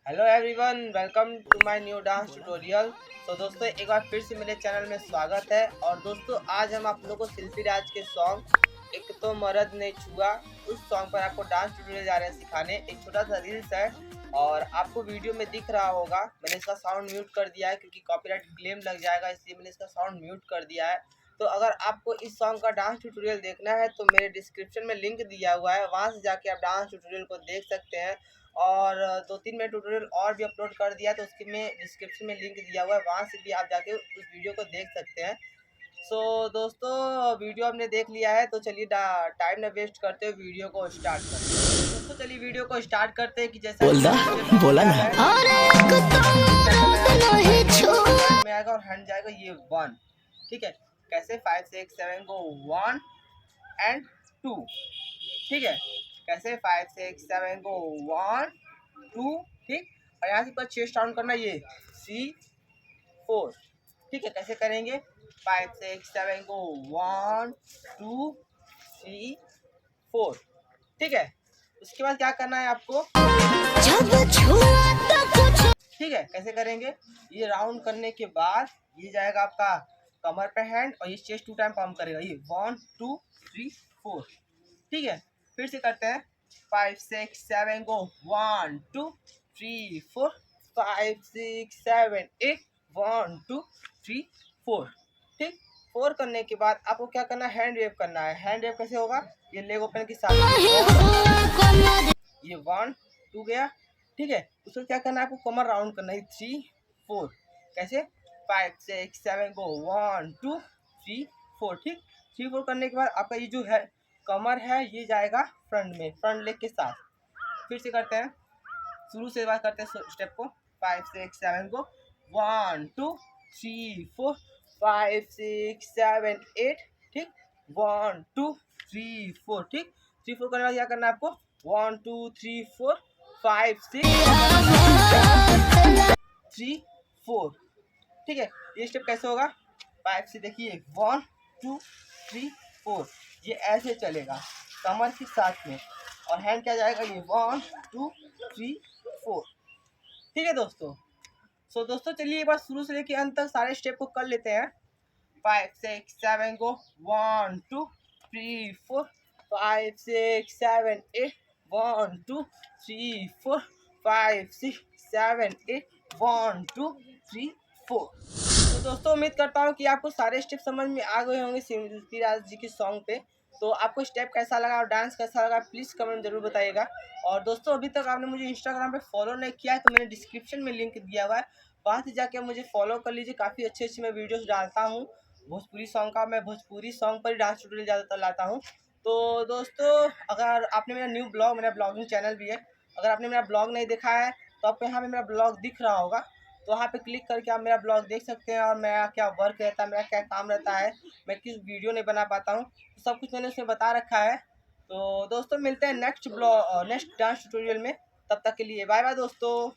Hello everyone, welcome to my new dance tutorial. तो दोस्तों एक बार फिर से मेरे चैनल में स्वागत है। और दोस्तों आज हम आप लोगों को शिल्पी राज के सॉन्ग एक तो मर्द ने छुआ उस सॉन्ग पर आपको डांस ट्यूटोरियल जा रहे हैं सिखाने। एक छोटा सा रील्स है और आपको वीडियो में दिख रहा होगा। मैंने इसका साउंड म्यूट कर दिया है क्योंकि कॉपीराइट क्लेम लग जाएगा, इसलिए मैंने इसका साउंड म्यूट कर दिया है। तो अगर आपको इस सॉन्ग का डांस ट्यूटोरियल देखना है तो मेरे डिस्क्रिप्शन में लिंक दिया हुआ है, वहाँ से जाके आप डांस ट्यूटोरियल को देख सकते हैं। और 2-3 मैं ट्यूटोरियल और भी अपलोड कर दिया, तो उसके में डिस्क्रिप्शन में लिंक दिया हुआ है, वहाँ से भी आप जाके उस वीडियो को देख सकते हैं। सो दोस्तों वीडियो हमने देख लिया है, तो चलिए टाइम न वेस्ट करते हुए वीडियो को स्टार्ट करते हैं। दोस्तों चलिए वीडियो को स्टार्ट करते हैं कि जैसा बोला ना में आएगा और हैंड जाएगा ये 1, ठीक है। कैसे 5 6 7 को 1 एंड 2, ठीक है। कैसे 5 6 7 को 1 2, ठीक। और यहाँ से पर चेस्ट डाउन करना, ये C4, ठीक है। कैसे करेंगे 5 6 7 को 1 2 3 4, ठीक है। उसके बाद क्या करना है आपको, ठीक है। कैसे करेंगे, ये राउंड करने के बाद ये जाएगा आपका कमर पे हैंड और ये चेस्ट 2 टाइम पंप करेगा, ये 1 2 3 4, ठीक है। फिर से करते हैं 5 6 7 को 1 2 3 4 5 6 7 8 1 2 3 4, ठीक। 4 करने के बाद आपको क्या करना है, हैंड वेव करना है। हैंड वेव कैसे होगा, ये लेग ओपन के साथ, ये 1 2 गया, ठीक है। उसको क्या करना है, आपको कमर राउंड करना है 3 4। कैसे 5 6 7 को 1 2 3 4, ठीक। 3 4 करने के बाद आपका ये जो है कमर है ये जाएगा फ्रंट में, फ्रंट लेग के साथ। फिर से करते हैं, शुरू से बात करते हैं स्टेप को। 5 6 7 को 1 2 3 4 5 6 7 8, ठीक। 1 2 3 4, ठीक। 3 4 करने के बाद क्या करना है आपको, 1 2 3 4 5 6 3 4, ठीक है। ये स्टेप कैसे होगा, 5 से देखिए 1 2 3 4, ये ऐसे चलेगा कमर के साथ में। और हैंड क्या जाएगा, ये 1 2 3 4, ठीक है दोस्तों। सो दोस्तों चलिए एक बार शुरू से लेके अंत तक सारे स्टेप को कर लेते हैं। 5 6 7 को 1 2 3 4 5 6 7 8 1 2 3 4 5 6 7 8 1 2 3 4। तो दोस्तों उम्मीद करता हूँ कि आपको सारे स्टेप समझ में आ गए होंगे शिल्पी राज जी के सॉन्ग पे। तो आपको स्टेप कैसा लगा और डांस कैसा लगा प्लीज़ कमेंट में जरूर बताइएगा। और दोस्तों अभी तक आपने मुझे इंस्टाग्राम पे फॉलो नहीं किया है तो मैंने डिस्क्रिप्शन में लिंक दिया हुआ है, वहाँ से जाके मुझे फॉलो कर लीजिए। काफ़ी अच्छे अच्छे मैं वीडियोस डालता हूँ भोजपुरी सॉन्ग का। मैं भोजपुरी सॉन्ग पर डांस ट्यूटोरियल ज़्यादातर लाता हूँ। तो दोस्तों अगर आपने मेरा न्यू ब्लॉग, मेरा ब्लॉगिंग चैनल भी है, अगर आपने मेरा ब्लॉग नहीं देखा है तो आपको यहाँ पे मेरा ब्लॉग दिख रहा होगा, तो वहाँ पे क्लिक करके आप मेरा ब्लॉग देख सकते हैं। और मेरा क्या वर्क रहता है, मेरा क्या काम रहता है, मैं किस वीडियो नहीं बना पाता हूँ, तो सब कुछ मैंने उसमें बता रखा है। तो दोस्तों मिलते हैं नेक्स्ट डांस ट्यूटोरियल में, तब तक के लिए बाय बाय दोस्तों।